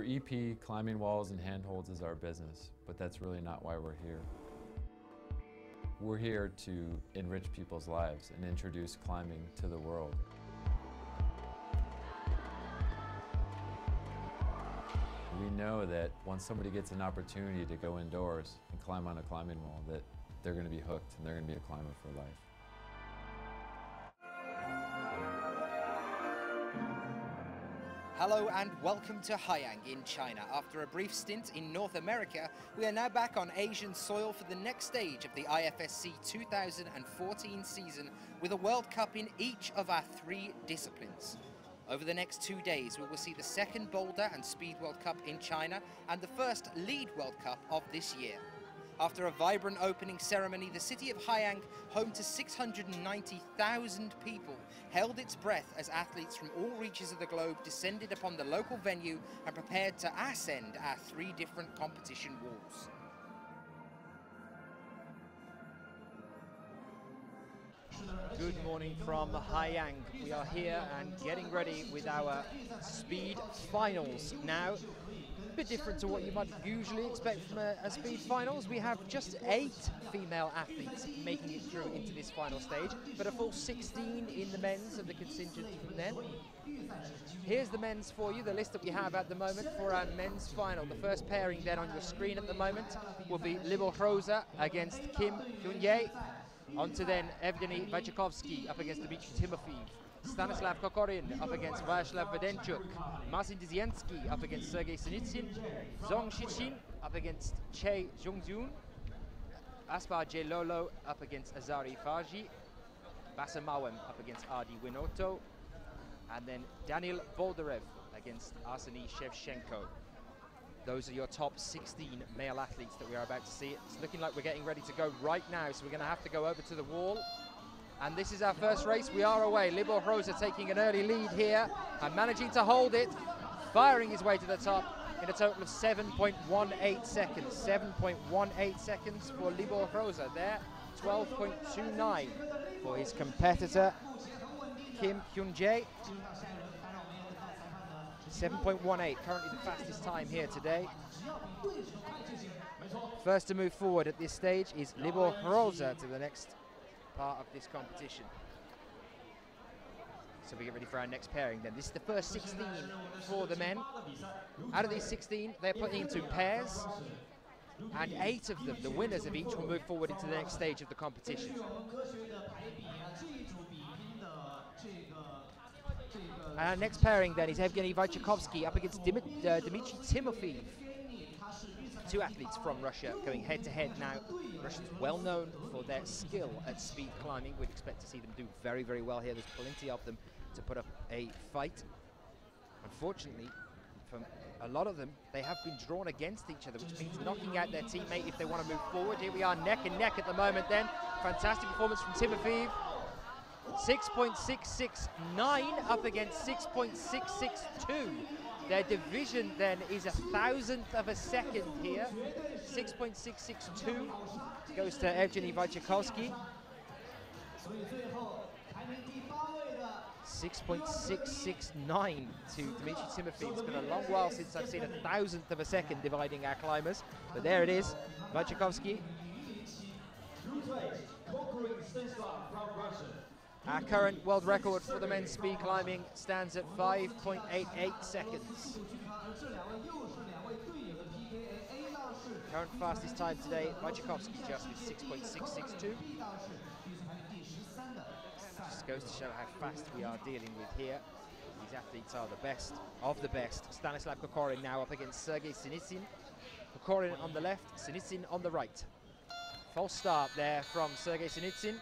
For EP, climbing walls and handholds is our business, but that's really not why we're here. We're here to enrich people's lives and introduce climbing to the world. We know that once somebody gets an opportunity to go indoors and climb on a climbing wall, that they're going to be hooked and they're going to be a climber for life. Hello and welcome to Haiyang in China. After a brief stint in North America, we are now back on Asian soil for the next stage of the IFSC 2014 season with a World Cup in each of our 3 disciplines. Over the next 2 days, we will see the second Boulder and Speed World Cup in China and the first Lead World Cup of this year. After a vibrant opening ceremony, the city of Haiyang, home to 690,000 people, held its breath as athletes from all reaches of the globe descended upon the local venue and prepared to ascend our 3 different competition walls. Good morning from Haiyang. We are here and getting ready with our speed finals now. A bit different to what you might usually expect from a speed finals. We have just 8 female athletes making it through into this final stage, but a full 16 in the men's of the contingent from then. Here's the men's for you, the list that we have at the moment for our men's final. The first pairing then on your screen at the moment will be Libor Rosa against Kim Hyun-jae. On to then Evgeny Vachikovsky up against Dmitry Timofeev. Stanislav Kokorin up against Vyacheslav Vedenchuk. Marcin Dzizienski up against Sergei Sinitsyn. Zhong Shichin up against Che Zhongzun. Aspar J. Lolo up against Azari Faji. Basa Mawem up against Adi Winoto. And then Daniil Boldarev against Arseny Shevchenko. Those are your top 16 male athletes that we are about to see. It's looking like we're getting ready to go right now, so we're going to have to go over to the wall. And this is our first race. We are away. Libor Rosa taking an early lead here and managing to hold it, firing his way to the top in a total of 7.18 seconds. 7.18 seconds for Libor Rosa there. 12.29 for his competitor, Kim Hyun-jae. 7.18, currently the fastest time here today. First to move forward at this stage is Libor Rosa to the next part of this competition. So we get ready for our next pairing then. This is the first 16 for the men. Out of these 16, they're put into pairs, and 8 of them, the winners of each, will move forward into the next stage of the competition. And our next pairing then is Evgeny Vachikovsky up against Dmitry Timofeev. 2 athletes from Russia going head-to-head now. Russians well known for their skill at speed climbing. We'd expect to see them do very, very well here. There's plenty of them to put up a fight. Unfortunately, for a lot of them, they have been drawn against each other, which means knocking out their teammate if they want to move forward. Here we are neck and neck at the moment then. Fantastic performance from Timofeev. 6.669 up against 6.662. Their division then is 1,000th of a second here. 6.662 goes to Evgeny Vachikovsky. 6.669 to Dmitry Timofeev. It's been a long while since I've seen 1,000th of a second dividing our climbers, but there it is, Vachikovsky. Our current world record for the men's speed climbing stands at 5.88 seconds. Current fastest time today, Vachikovsky just with 6.662. Just goes to show how fast we are dealing with here. These athletes are the best of the best. Stanislav Kokorin now up against Sergei Sinitsyn. Kokorin on the left, Sinitsyn on the right. False start there from Sergei Sinitsyn.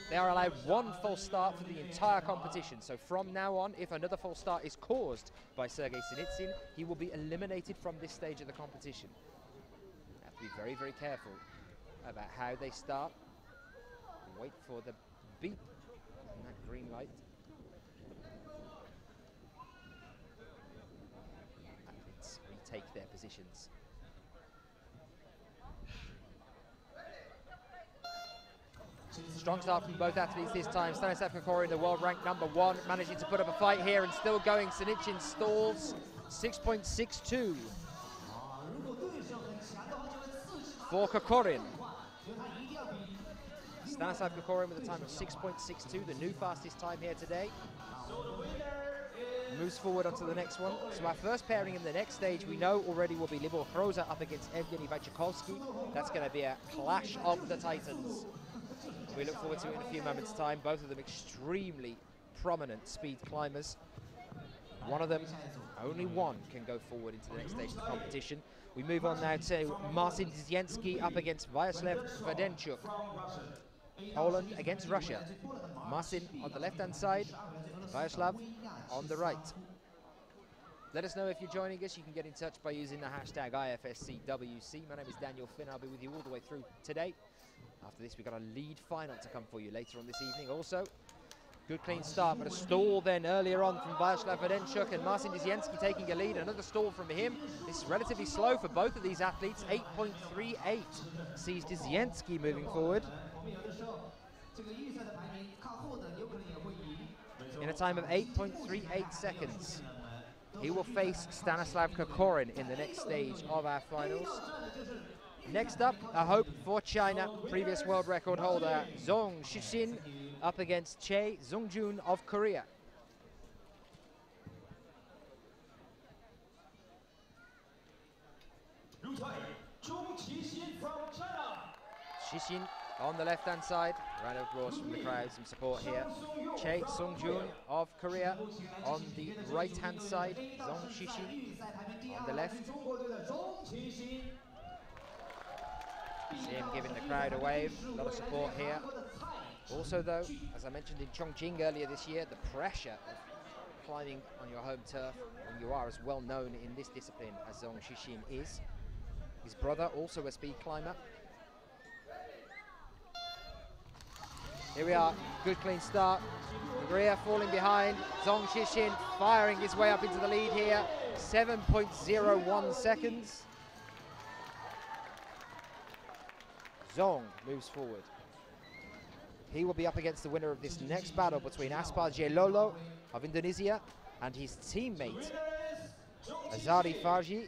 They are allowed 1 false start for the entire competition. So from now on, if another false start is caused by Sergei Sinitsyn, he will be eliminated from this stage of the competition. They have to be very, very careful about how they start. Wait for the beep on that green light. Athletes retake their positions. Strong start from both athletes this time. Stanislav Kokorin, the world ranked #1, managing to put up a fight here and still going. Sinitsyn stalls 6.62 for Kokorin. Stanislav Kokorin with a time of 6.62, the new fastest time here today. Moves forward onto the next one. So our first pairing in the next stage, we know already will be Libor Hroza up against Evgeny Wojciechowski. That's going to be a clash of the titans. We look forward to it in a few moments' time. Both of them extremely prominent speed climbers. One of them, only one, can go forward into the next stage of the competition. We move on now to Marcin Dziecięcki up against Władysław Wadenchuk. Poland against Russia. Marcin on the left-hand side, Władysław on the right. Let us know if you're joining us. You can get in touch by using the hashtag IFSCWC. My name is Daniel Finn. I'll be with you all the way through today. After this, we've got a lead final to come for you later on this evening. Also, good clean start, but a stall then earlier on from Władysław Wadenchuk, and Marcin Dziecięcki taking a lead. Another stall from him. This is relatively slow for both of these athletes. 8.38 sees Dziecięcki moving forward in a time of 8.38 seconds. He will face Stanislav Kokorin in the next stage of our finals. Next up, a hope for China, previous world record holder Zhong Xixin up against Chae Sungjun of Korea. Xixin on the left-hand side, round of applause from the crowd, some support here. Chae Sungjun of Korea on the right-hand side, Zhong Xixin on the left. See him giving the crowd a wave, a lot of support here. Also though, as I mentioned in Chongqing earlier this year, the pressure of climbing on your home turf when you are as well known in this discipline as Zhong Xixin is. His brother, also a speed climber. Here we are, good clean start. Korea falling behind, Zhong Xixin firing his way up into the lead here. 7.01 seconds. Zhong moves forward. He will be up against the winner of this next battle between Aspar Jailolo of Indonesia and his teammate Azari Farji,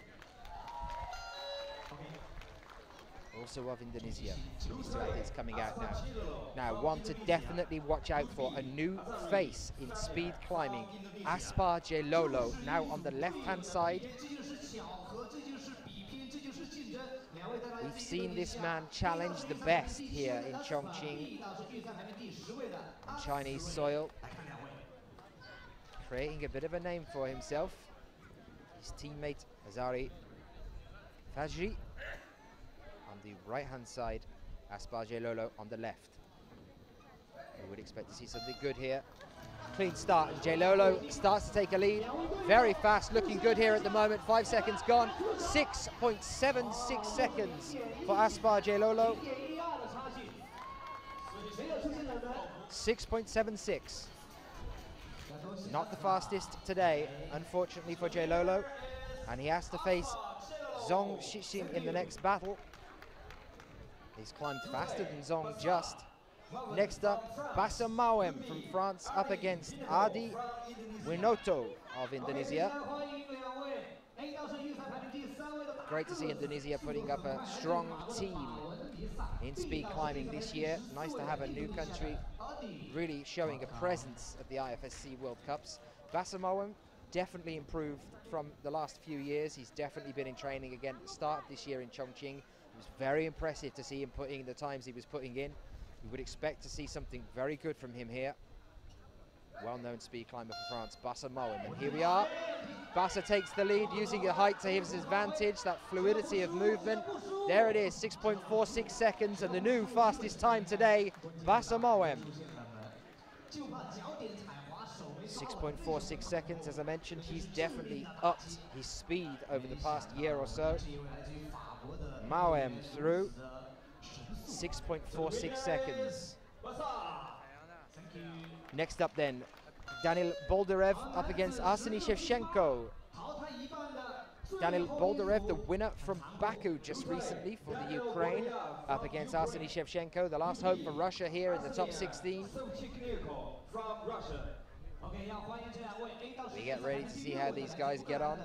also of Indonesia. These two athletes coming out now. Now, one to definitely watch out for, a new face in speed climbing, Aspar Jailolo, now on the left-hand side. We've seen this man challenge the best here in Chongqing, on Chinese soil, creating a bit of a name for himself. His teammate Azari Farji on the right-hand side, Aspar Jailolo on the left. We would expect to see something good here. Clean start, and Jailolo starts to take a lead. Very fast, looking good here at the moment. 5 seconds gone. 6.76 seconds for Aspar Jailolo. 6.76. Not the fastest today, unfortunately for Jailolo. And he has to face Zhong Xixin in the next battle. He's climbed faster than Zhong just. Next up, Bassa Mawem from France up against Adi Winoto of Indonesia. Great to see Indonesia putting up a strong team in speed climbing this year. Nice to have a new country really showing a presence at the IFSC World Cups. Bassa Mawem definitely improved from the last few years. He's definitely been in training again at the start of this year in Chongqing. It was very impressive to see him putting in the times he was putting in. We would expect to see something very good from him here. Well-known speed climber for France, Bassa Mawem. And here we are. Bassa takes the lead, using the height to his advantage, that fluidity of movement. There it is, 6.46 seconds, and the new fastest time today, Bassa Mawem. 6.46 seconds, as I mentioned, he's definitely upped his speed over the past year or so. Mawem through. 6.46 seconds. Next up then, Daniil Boldarev up against Arseny Shevchenko. Daniil Boldarev, the winner from Baku just recently for the Ukraine, up against Arseny Shevchenko, the last hope for Russia here in the top 16. We get ready to see how these guys get on.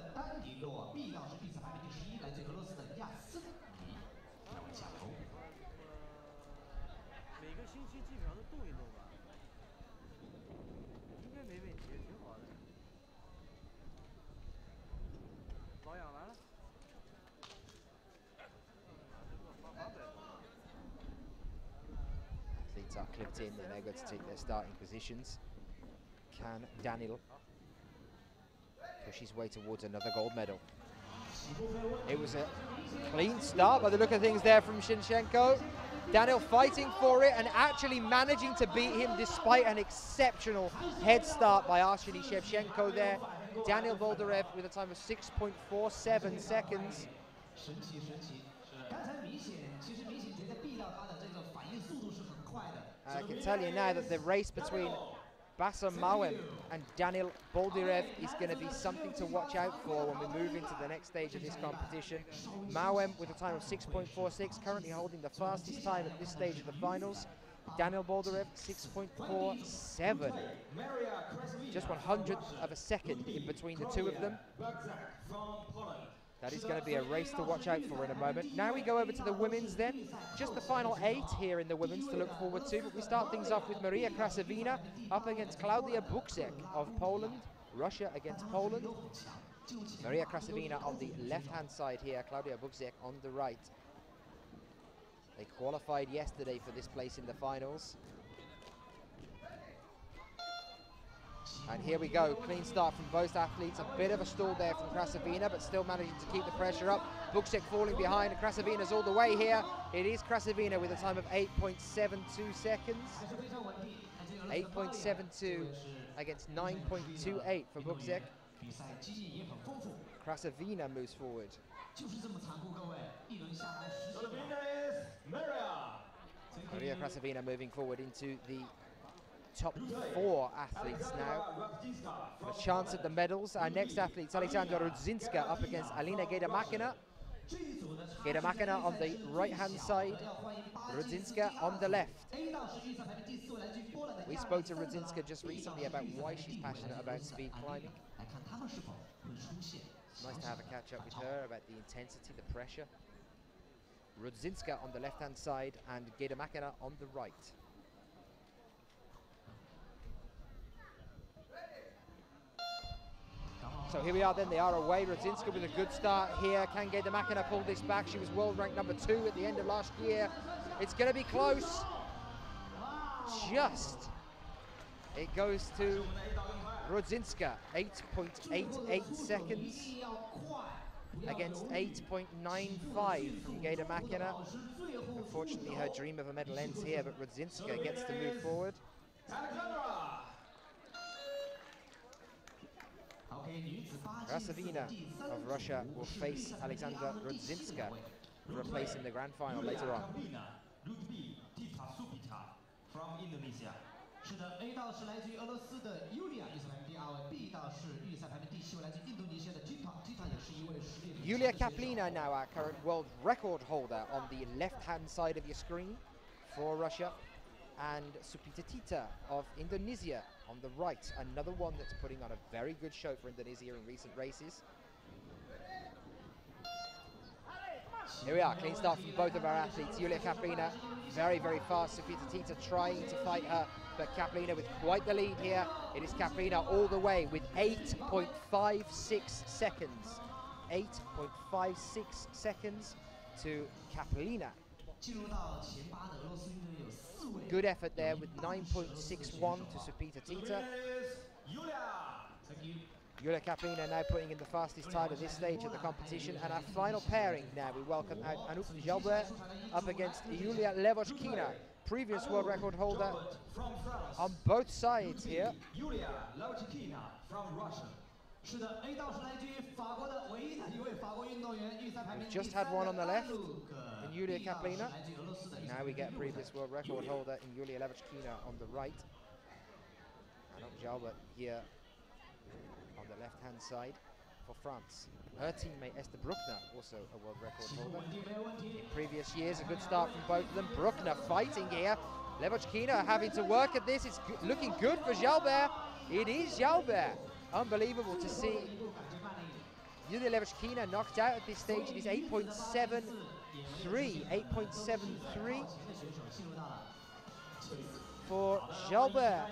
Athletes are clipped in and they're going to take their starting positions. Can Daniel push his way towards another gold medal? It was a clean start by the look of things there from Shinchenko. Daniel fighting for it and actually managing to beat him despite an exceptional head start by Arseny Shevchenko there. Daniel Boldyrev with a time of 6.47 seconds. I can tell you now that the race between Bassam Mawem and Daniel Boldyrev is going to be something to watch out for when we move into the next stage of this competition. Mawem with a time of 6.46, currently holding the fastest time at this stage of the finals. Daniel Boldyrev 6.47. Just 1/100th of a second in between the two of them. That is going to be a race to watch out for in a moment. Now we go over to the women's then. Just the final 8 here in the women's to look forward to. But we start things off with Maria Krasavina up against Klaudia Buczek of Poland. Russia against Poland. Maria Krasavina on the left-hand side here. Klaudia Buczek on the right. They qualified yesterday for this place in the finals. And here we go, clean start from both athletes. A bit of a stall there from Krasavina, but still managing to keep the pressure up. Buczek falling behind, and Krasavina's all the way here. It is Krasavina with a time of 8.72 seconds. 8.72 against 9.28 for Buczek. Krasavina moves forward. Maria Krasavina moving forward into the top 4 athletes now. For a chance at the medals. Our next athletes, Alexandra Rudzinska up against Alina Gaidamakina. Gaidamakina on the right-hand side, Rudzinska on the left. We spoke to Rudzinska just recently about why she's passionate about speed climbing. Nice to have a catch-up with her about the intensity, the pressure. Rudzinska on the left-hand side and Gaidamakina on the right. So here we are then, they are away. Rudzinska with a good start here. Can Gaidamakina pull this back? She was world ranked number 2 at the end of last year. It's going to be close. Just. It goes to Rudzinska, 8.88 seconds against 8.95 from Gaidamakina. Unfortunately, her dream of a medal ends here, but Rudzinska gets to move forward. Krasavina of Russia will face Alexandra Rudzinska for a place in the grand final later on. Yulia Kaplina now our current world record holder on the left-hand side of your screen for Russia, and Supita Tita of Indonesia on the right, another one that's putting on a very good show for Indonesia in recent races. Here we are, clean start from both of our athletes. Yulia Kaplina, very, very fast. Supita Tita trying to fight her, but Kaplina with quite the lead here. It is Kaplina all the way with 8.56 seconds. 8.56 seconds to Kaplina. Good effort there with 9.61 to Supita Tita. Yulia Kaplina now putting in the fastest time at this stage of the competition. And our final pairing now, we welcome out Anouk Jalbert up against Yulia Levochkina, previous world record holder on both sides here. Yulia Levochkina from Russia. We've just had one on the left in Yulia Kaplina. Now we get previous world record holder in Yulia Levochkina on the right. Anouk Jalbert here on the left-hand side for France. Her teammate Esther Bruckner, also a world record holder. In previous years, a good start from both of them. Bruckner fighting here. Levochkina having to work at this. It's looking good for Jalbert. It is Jalbert. Unbelievable to see Yulia Levashkina knocked out at this stage. It is 8.73. 8.73 for Jalbert.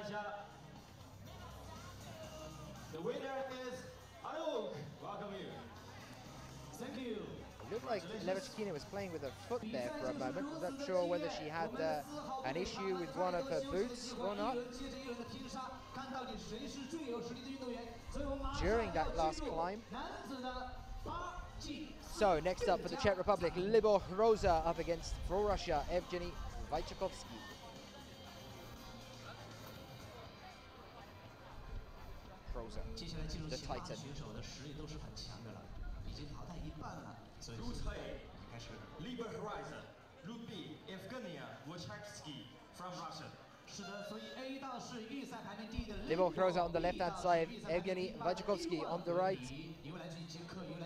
The winner is Ayuk. Welcome you. Thank you. It looked like Levashkina was playing with her foot there for a moment. I'm not sure whether she had an issue with one of her boots or not. During that last climb. So next up for the Czech Republic, Libor Hroza up against, for Russia, Evgeny Wojciechowski. Hroza, the Titan. Libor Hroza, Route B, Evgeny Wojciechowski from Russia. Libor Hroza on the left-hand side, Evgeny Wojciechowski on the right.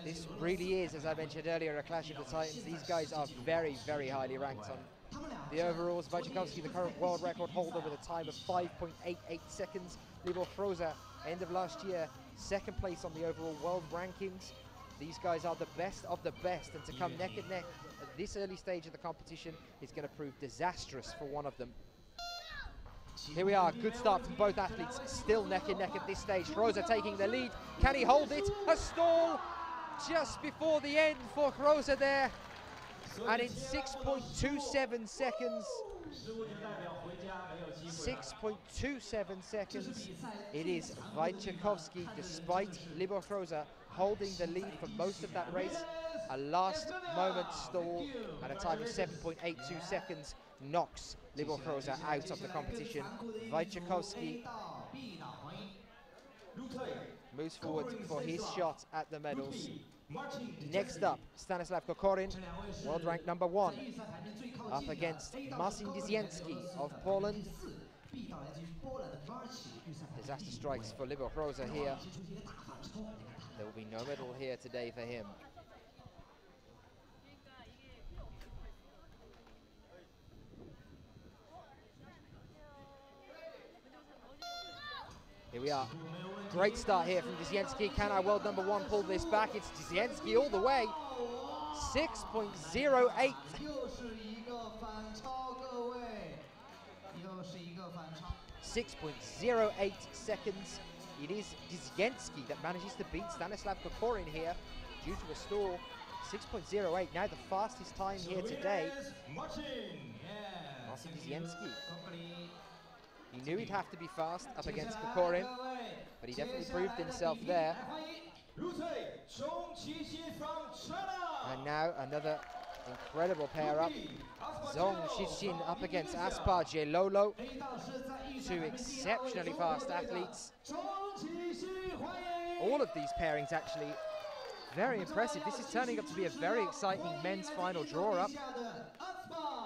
This really is, as I mentioned earlier, a clash of the Titans. These guys are very, very highly ranked on the overalls. Wojciechowski, the current world record holder with a time of 5.88 seconds. Libor Hroza, end of last year, second place on the overall world rankings. These guys are the best of the best, and to come neck and neck at this early stage of the competition is going to prove disastrous for one of them. Here we are, good start from both athletes, still neck and neck at this stage. Hroza taking the lead, can he hold it? A stall just before the end for Hroza there, and in 6.27 seconds, 6.27 seconds, it is Wojciechowski, despite Libor Hroza holding the lead for most of that race. A last moment stall at a time of 7.82 seconds knocks Libor Hroza out of the competition. Wojciechowski moves forward for his shot at the medals. Next up, Stanislav Kokorin, world rank number 1, up against Marcin Dziecięcki of Poland. Disaster strikes for Libor Hroza here. There will be no medal here today for him. Here we are. Great start here from Dziecięcki. Can our world number 1 pull this back? It's Dziecięcki all the way. 6.08. 6.08 seconds. It is Dziecięcki that manages to beat Stanislav Kokorin here due to a stall. 6.08, now the fastest time here today. Marcin Dziecięcki. He knew he'd have to be fast up against Kokorin, but he definitely proved himself there. And now another incredible pair up. Zhong Xixin up against Aspar Jelolo. Two exceptionally fast athletes. All of these pairings actually very impressive. This is turning up to be a very exciting men's final draw-up.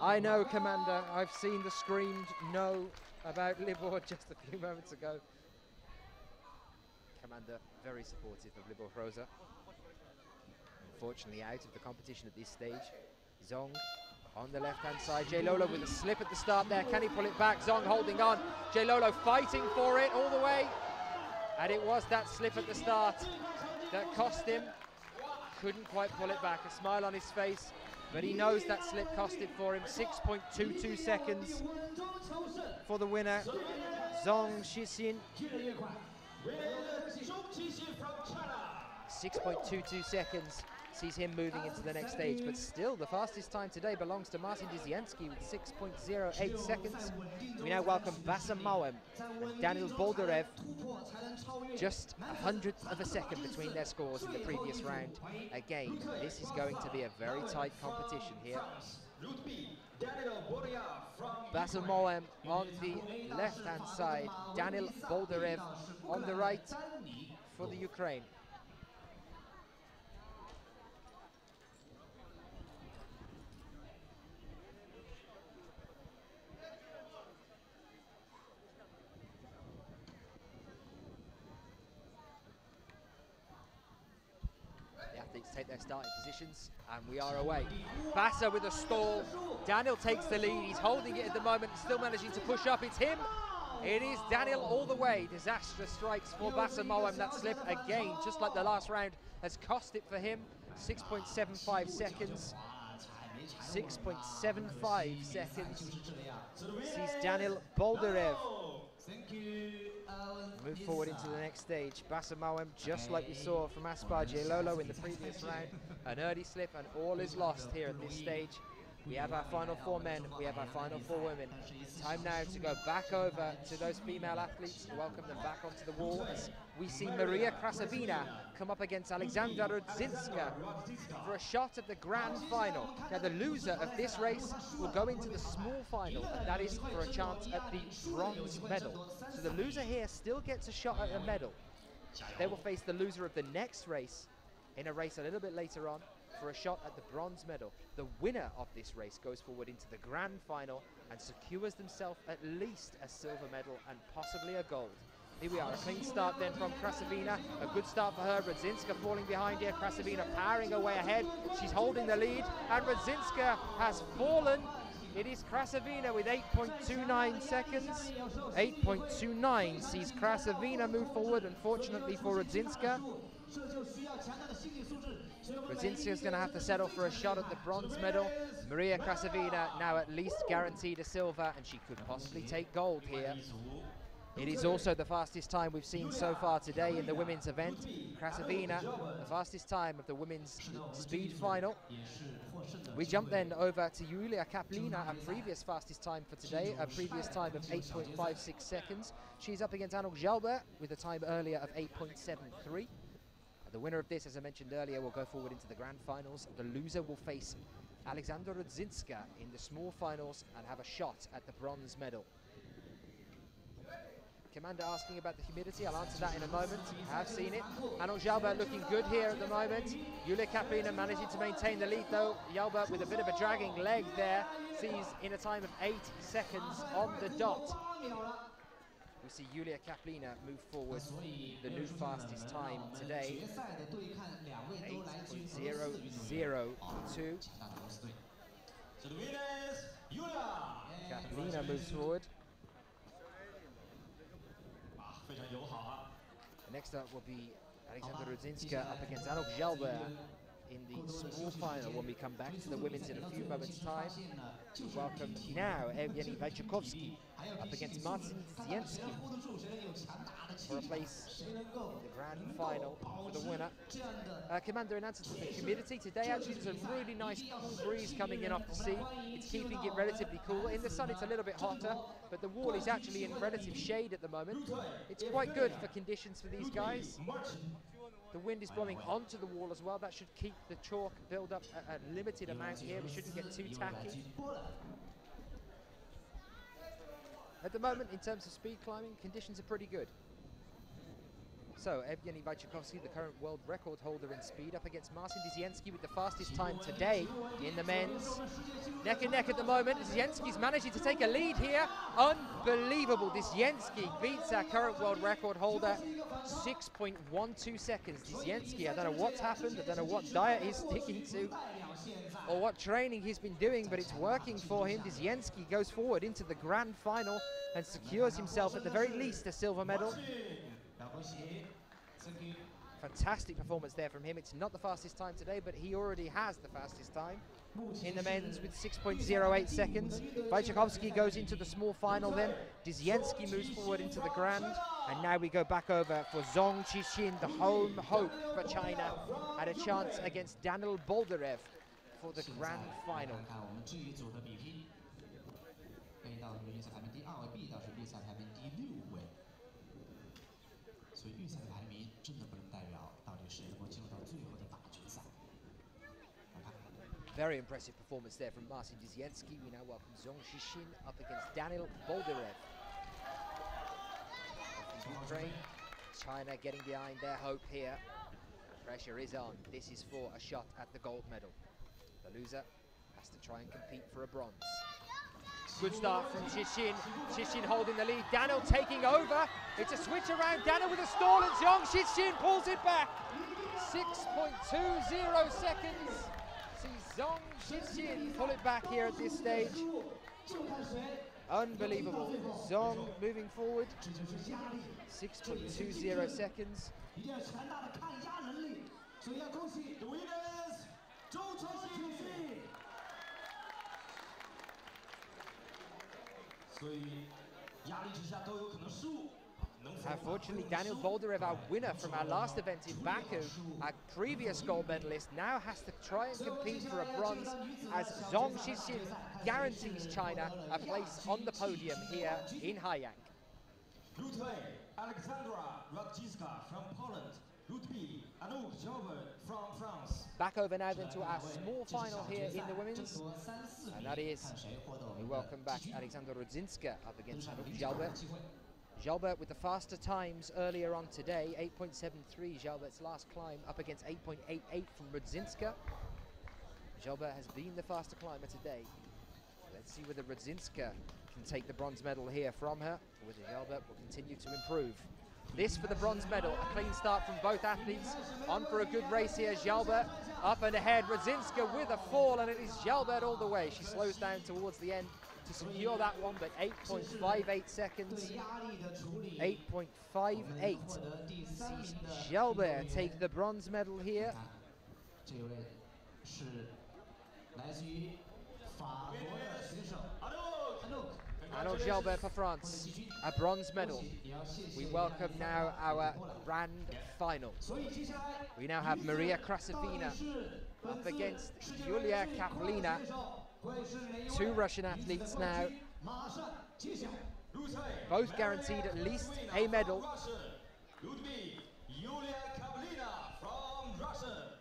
I know, Commander, I've seen the screamed no about Libor just a few moments ago. Commander very supportive of Libor Hroza. Unfortunately out of the competition at this stage. Zhong on the left-hand side. Jelolo with a slip at the start there. Can he pull it back? Zhong holding on. Jelolo fighting for it all the way. And it was that slip at the start that cost him. Couldn't quite pull it back. A smile on his face, but he knows that slip costed for him. 6.22 seconds for the winner, Zhong Xixin. 6.22 seconds sees him moving into the next stage, but still the fastest time today belongs to Marcin Dziecięcki with 6.08 seconds. We now welcome Bassam Mawem and Daniel Boldarev. Just 100th of a second between their scores in the previous round. Again, this is going to be a very tight competition here. Bassam Mawem on the left-hand side, Daniel Boldarev on the right for the Ukraine. Take their starting positions, and we are away. Bassa with a stall. Daniel takes the lead. He's holding it at the moment, still managing to push up. It's him It is Daniel all the way. Disastrous strikes for Basamoem. That slip again, just like the last round, has cost it for him. 6.75 seconds. 6.75 seconds. Sees Daniel Boldarev move forward into the next stage. Basamoem, just like we saw from Aspar Lolo in the previous round, an early slip and all is lost here at this stage. We have our final 4 men, we have our final 4 women. Time now to go back over to those female athletes and welcome them back onto the wall as we see Maria Krasavina come up against Alexandra Rudzinska for a shot at the grand final. Now the loser of this race will go into the small final, and that is for a chance at the bronze medal. So the loser here still gets a shot at a medal. They will face the loser of the next race in a race a little bit later on for a shot at the bronze medal. The winner of this race goes forward into the grand final and secures themselves at least a silver medal and possibly a gold. Here we are, a clean start then from Krasavina. A good start for her. Rudzinska falling behind here. Krasavina powering her way ahead. She's holding the lead, and Rudzinska has fallen. It is Krasavina with 8.29 seconds. 8.29 sees Krasavina move forward, unfortunately for Rudzinska. Rudzinska is going to have to settle for a shot at the bronze medal. Maria Krasavina now at least guaranteed a silver, and she could possibly take gold here. It is also the fastest time we've seen so far today in the women's event. Krasavina, the fastest time of the women's speed final. We jump then over to Julia Kaplina, our previous fastest time for today, a previous time of 8.56 seconds. She's up against Anok Jalbert with a time earlier of 8.73. The winner of this, as I mentioned earlier, will go forward into the grand finals. The loser will face Alexandra Rudzinska in the small finals and have a shot at the bronze medal. Commander asking about the humidity. I'll answer that in a moment. I have seen it. Anok Jalbert looking good here at the moment. Julia Kaplina managing to maintain the lead though. Jalbert with a bit of a dragging leg there. Sees in a time of 8 seconds on the dot. We see Julia Kaplina move forward, the new fastest time today, 8.002. Kaplina moves forward. Next up will be Alexandra Rudzinska up against Anok Jalbert in the small final when we come back to the women's in a few moments' time. We welcome now Evgeny Wojciechowski up against Marcin Zienski for a place in the grand final for the winner. Commander, in answer to the humidity, today actually there's a really nice cool breeze coming in off the sea. It's keeping it relatively cool. In the sun it's a little bit hotter, but the wall is actually in relative shade at the moment. It's quite good for conditions for these guys. The wind is blowing onto the wall as well. That should keep the chalk build up a limited amount here. We shouldn't get too tacky. At the moment, in terms of speed climbing, conditions are pretty good. So, Evgeny Wojciechowski, the current world record holder in speed, up against Marcin Zienski with the fastest time today in the men's. Neck and neck at the moment. Zienski's managing to take a lead here. Unbelievable. Zienski beats our current world record holder. 6.12 seconds. Zienski, I don't know what's happened. I don't know what diet he's sticking to or what training he's been doing, but it's working for him. Zienski goes forward into the grand final and secures himself at the very least a silver medal. Fantastic performance there from him. It's not the fastest time today, but he already has the fastest time in the men's with 6.08 seconds. Wojciechowski goes into the small final then. Zienski moves forward into the grand. And now we go back over for Zhong Qixin, the home hope for China, at a chance against Daniel Boldarev for the grand final. Very impressive performance there from Marcin Zienski. We now welcome Zhong Qixin up against Daniel Boldarev. Ukraine, China getting behind their hope here. Pressure is on. This is for a shot at the gold medal. The loser has to try and compete for a bronze. Good start from Qixin. Qixin holding the lead. Daniel taking over. It's a switch around. Daniel with a stall, and Zhong Qixin pulls it back. 6.20 seconds. See Zhong Qixin pull it back here at this stage. Unbelievable. Zong moving forward. 6.20 seconds. Unfortunately, Daniel Boldarev, our winner from our last event in Baku, our previous gold medalist, now has to try and compete for a bronze as Zong Shixin guarantees China a place on the podium here in Haiyang. Route A, Alexandra Radzinska from Poland. Route B, Anouk Jobert from France. Back over now then to our small final here in the women's, and that is, we welcome back Alexandra Radzinska up against Anouk Jobert. Jobert with the faster times earlier on today, 8.73 Jobert's last climb up against 8.88 from Radzinska. Jobert has been the faster climber today. Let's see whether Radzinska can take the bronze medal here from her, or whether Jobert will continue to improve. This for the bronze medal, a clean start from both athletes. On for a good race here, Jobert up and ahead, Radzinska with a fall, and it is Jobert all the way. She slows down towards the end to secure that one, but 8.58 seconds. 8.58 sees Jobert take the bronze medal here. Anouk Jobert for France, a bronze medal. We welcome now our grand final. We now have Maria Krasavina up against Yulia Kaplina. Two Russian athletes now, both guaranteed at least a medal. Yulia Kaplina from Russia.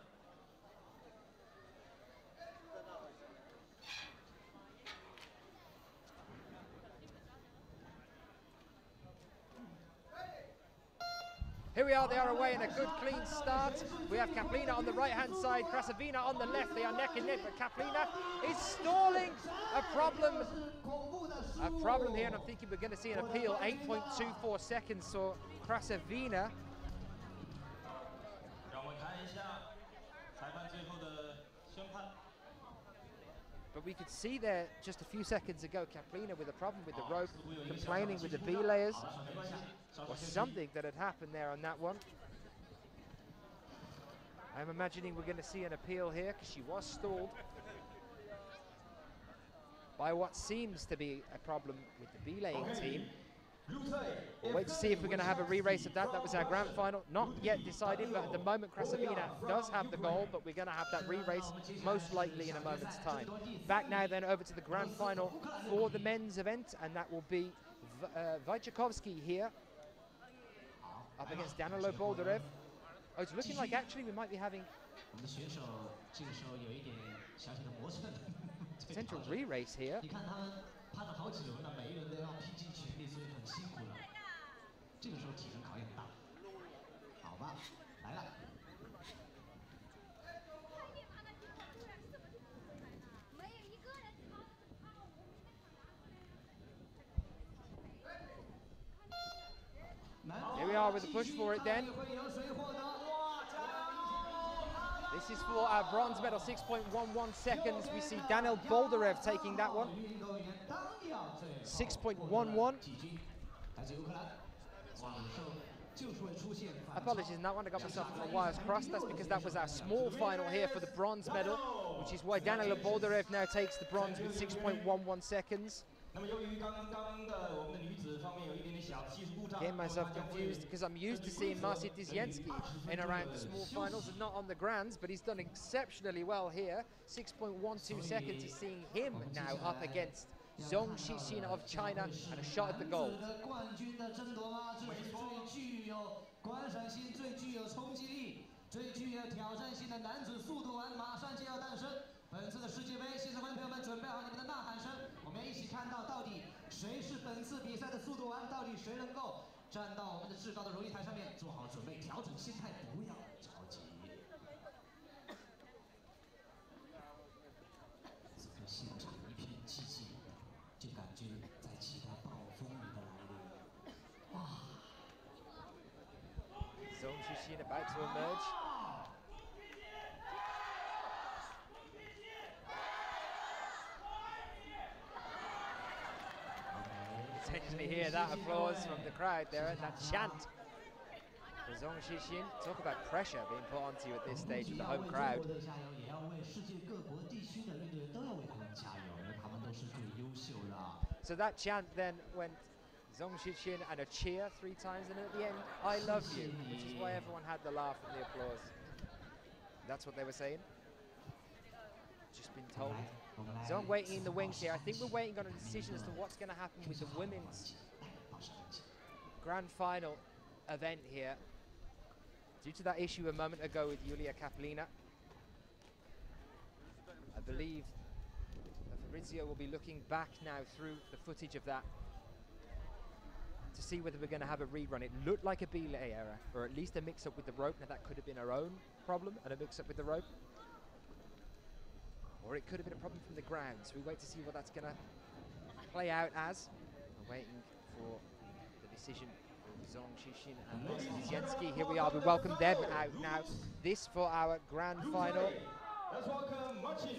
Here we are, they are away in a good clean start. We have Kaplina on the right-hand side, Krasavina on the left. They are neck and neck, but Kaplina is stalling. A problem here, and I'm thinking we're going to see an appeal. 8.24 seconds for Krasavina. But we could see there just a few seconds ago, Kaplina with a problem with the rope, complaining with the belayers, or something that had happened there on that one. I'm imagining we're going to see an appeal here because she was stalled by what seems to be a problem with the belaying team. We'll wait to see if we're going to have a re-race of that. That was our grand final. Not yet decided, but at the moment Krasavina does have the goal, but we're going to have that re-race most likely in a moment's time. Back now then over to the grand final for the men's event, and that will be Wojciechowski here up against Danilo Boldarev. Oh, it's looking like actually we might be having potential re-race here. Here we are with the push for it then. This is for our bronze medal, 6.11 seconds. We see Daniel Boldarev taking that one. 6.11. Apologies on that one, I got myself on the wires crossed. That's because that was our small final here for the bronze medal, which is why Daniel Boldarev now takes the bronze with 6.11 seconds. Getting myself confused because I'm used to seeing Marcin Tyzienski in around the small finals and not on the grands, but he's done exceptionally well here. 6.12 seconds is seeing him now up against Zong Shixin of China and a shot at the goal. Zong Shixin about to emerge. Usually hear that applause from the crowd there, and that chant for Zhong Xixin. Talk about pressure being put onto you at this stage with the home crowd. So that chant then went Zhong Xixin and a cheer 3 times, and at the end, I love you, which is why everyone had the laugh and the applause. That's what they were saying. Just been told. Zhong waiting in the wings here. I think we're waiting on a decision as to what's going to happen with the women's grand final event here. Due to that issue a moment ago with Julia Kaplina, I believe Fabrizio will be looking back now through the footage of that to see whether we're going to have a rerun. It looked like a belay error, or at least a mix-up with the rope. Now that could have been our own problem and a mix-up with the rope, or it could have been a problem from the ground. So we wait to see what that's going to play out as. We're waiting for the decision for Zhong Xixin and Marcin Nizienski. Here we are, we welcome them out now. This for our grand final.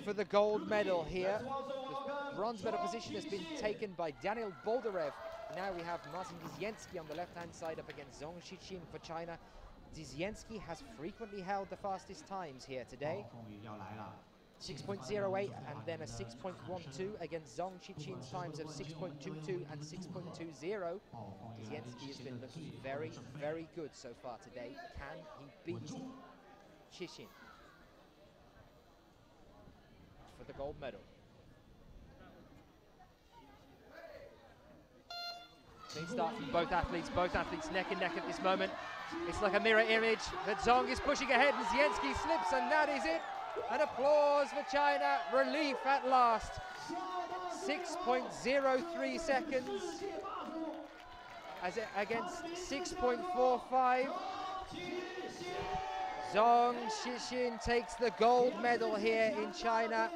For the gold medal here, the bronze medal position has been taken by Daniel Boldarev. Now we have Marcin Nizienski on the left-hand side up against Zhong Xixin for China. Nizienski has frequently held the fastest times here today. 6.08 and then a 6.12 against Zhong Xixin's times of 6.22 and 6.20. Nizienski has been looking very, very good so far today. Can he beat Xixin for the gold medal? Clean start from both athletes neck and neck at this moment. It's like a mirror image that Zhong is pushing ahead, Nizienski slips, and that is it. An applause for China, relief at last. 6.03 seconds against 6.45. Zhong Xixin takes the gold medal here in China.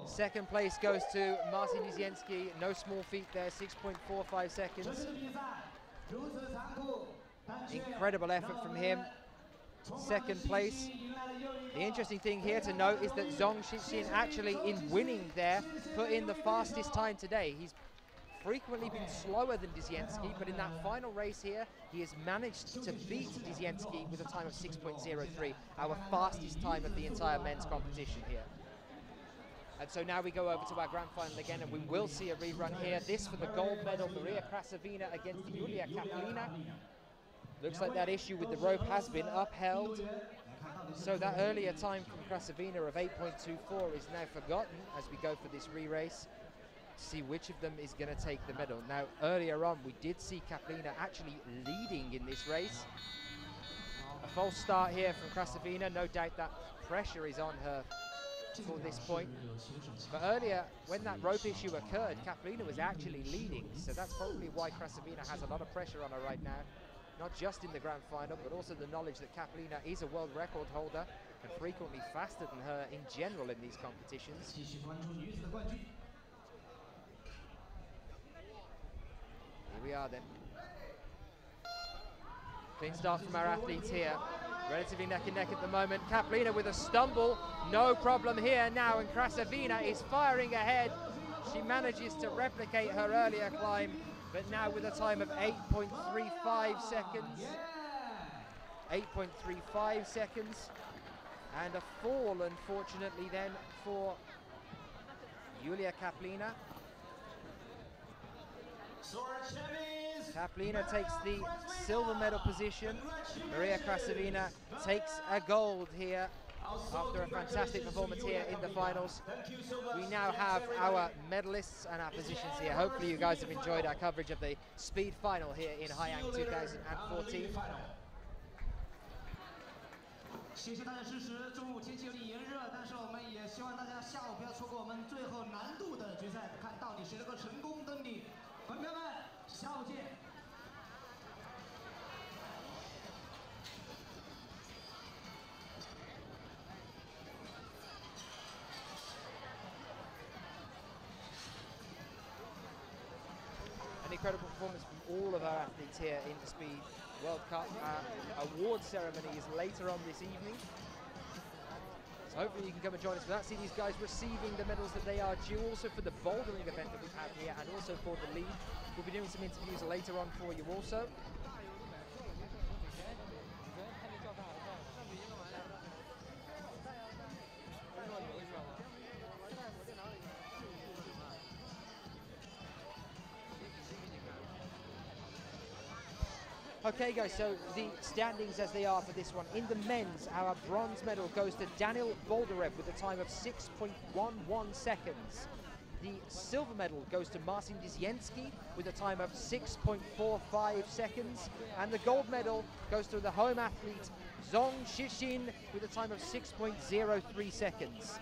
Second place goes to Marcin Nizienski. No small feat there, 6.45 seconds. Incredible effort from him. Second place. The interesting thing here to note is that Zhong Xixin actually, in winning there, put in the fastest time today. He's frequently been slower than Nizienski, but in that final race here, he has managed to beat Nizienski with a time of 6.03, our fastest time of the entire men's competition here. And so now we go over to our grand final again, and we will see a rerun here. This for the gold medal, Maria Krasavina against Julia Kaplina. Looks like that issue with the rope has been upheld. So that earlier time from Krasavina of 8.24 is now forgotten as we go for this re-race. See which of them is going to take the medal. Now, earlier on, we did see Kaplina actually leading in this race. A false start here from Krasavina. No doubt that pressure is on her for this point. But earlier, when that rope issue occurred, Kaplina was actually leading. So that's probably why Krasavina has a lot of pressure on her right now. Not just in the grand final, but also the knowledge that Kaplina is a world record holder and frequently faster than her in general in these competitions. Here we are then. Clean start from our athletes here. Relatively neck and neck at the moment. Kaplina with a stumble, no problem here now, and Krasavina is firing ahead. She manages to replicate her earlier climb, but now with a time of 8.35 seconds. 8.35 seconds. And a fall, unfortunately, then for Julia Kaplina. Kaplina takes the silver medal position. Maria Krasavina takes a gold here after a fantastic performance here in the finals. We now have our medalists and our positions here. Hopefully you guys have enjoyed our coverage of the speed final here in Haiyang 2014. 谢谢大家支持。中午天气有点炎热，但是我们也希望大家下午不要错过我们最后难度的决赛，看到底谁能够成功登顶。观众朋友们，下午见。An incredible performance from all of our athletes here in the Speed World Cup. Our award ceremony is later on this evening. So hopefully you can come and join us for that. See these guys receiving the medals that they are due, also for the bouldering event that we have here, and also for the lead. We'll be doing some interviews later on for you also. Okay guys, so the standings as they are for this one. In the men's, our bronze medal goes to Daniel Boldarev with a time of 6.11 seconds. The silver medal goes to Marcin Dzienski with a time of 6.45 seconds. And the gold medal goes to the home athlete Zhong Shixin with a time of 6.03 seconds.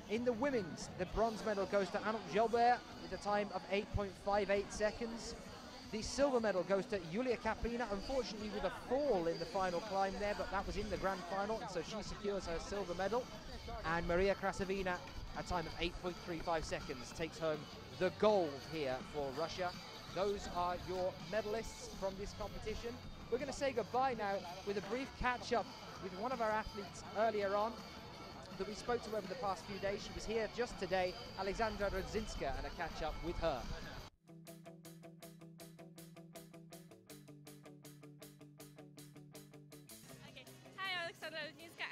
In the women's, the bronze medal goes to Anouk Gilbert with a time of 8.58 seconds. The silver medal goes to Yulia Kaprina, unfortunately with a fall in the final climb there, but that was in the grand final, and so she secures her silver medal. And Maria Krasavina, a time of 8.35 seconds, takes home the gold here for Russia. Those are your medalists from this competition. We're going to say goodbye now with a brief catch-up with one of our athletes earlier on that we spoke to over the past few days. She was here just today, Alexandra Rodzinska, and a catch-up with her.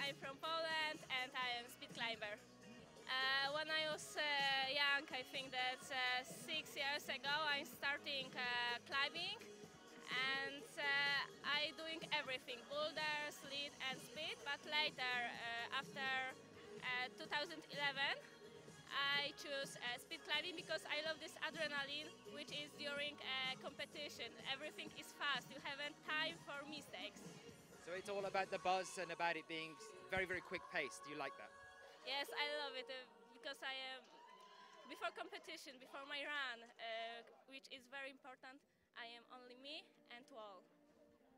I'm from Poland and I am speed climber. When I was young, I think that 6 years ago, I'm starting climbing, and I doing everything, boulders, lead and speed, but later, after 2011, I choose speed climbing because I love this adrenaline, which is during a competition. Everything is fast, you haven't time for mistakes. So it's all about the buzz and about it being very, very quick paced. Do you like that? Yes, I love it because I am, before competition, before my run, which is very important, I am only me and all.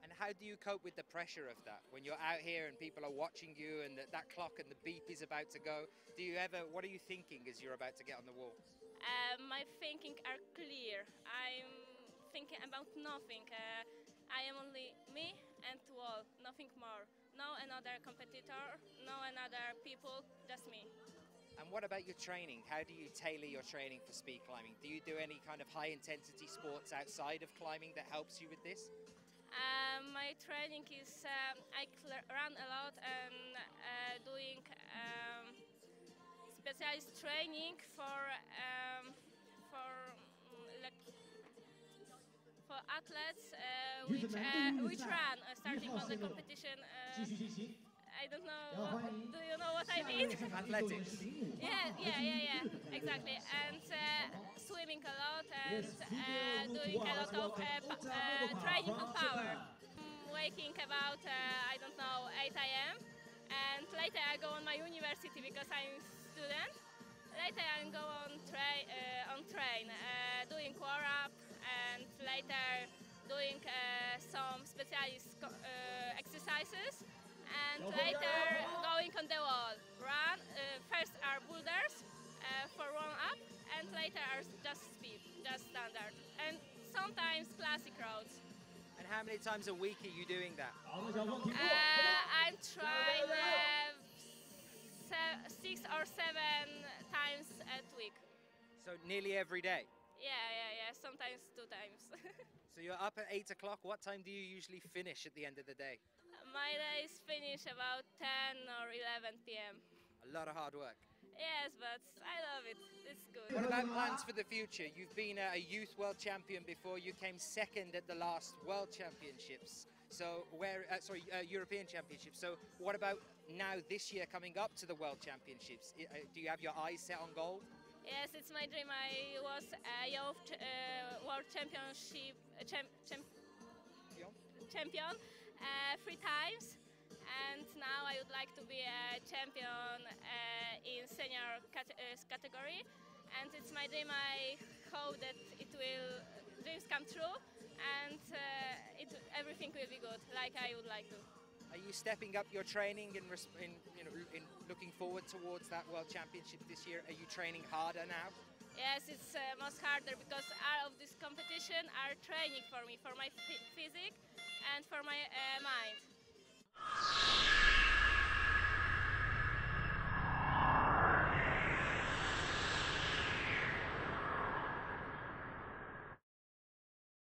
And how do you cope with the pressure of that? When you're out here and people are watching you and that clock and the beep is about to go, what are you thinking as you're about to get on the wall? My thinking are clear. I'm thinking about nothing. I am only me and all, nothing more. No another competitor, no another people, just me. And what about your training? How do you tailor your training for speed climbing? Do you do any kind of high intensity sports outside of climbing that helps you with this? My training is, I run a lot and doing specialized training for athletes which run, starting on the competition. I don't know, do you know what I mean? Athletics. Yeah, exactly. And swimming a lot and doing a lot of training on power. Waking about, I don't know, 8 AM. And later I go on my university because I'm a student. Later I go on train, doing warm-up, and later doing some specialist exercises, and later going on the wall. Run, first are boulders for warm-up, and later are just speed, just standard, and sometimes classic roads. And how many times a week are you doing that? I'm trying 6 or 7 times a week. So nearly every day? Yeah, sometimes 2 times. So you're up at 8 o'clock. What time do you usually finish at the end of the day? My days finish about 10 or 11 p.m. A lot of hard work. Yes, but I love it. It's good. What about plans for the future? You've been a youth world champion before. You came second at the last world championships. So European championships. So what about now this year coming up to the world championships? Do you have your eyes set on gold? Yes, it's my dream. I was a youth world championship champion 3 times. And now I would like to be a champion in senior category, and it's my dream. I hope that dreams come true, and everything will be good, like I would like to. Are you stepping up your training in looking forward towards that World Championship this year? Are you training harder now? Yes, it's much harder because all of this competition are training for me, for my physique and for my mind.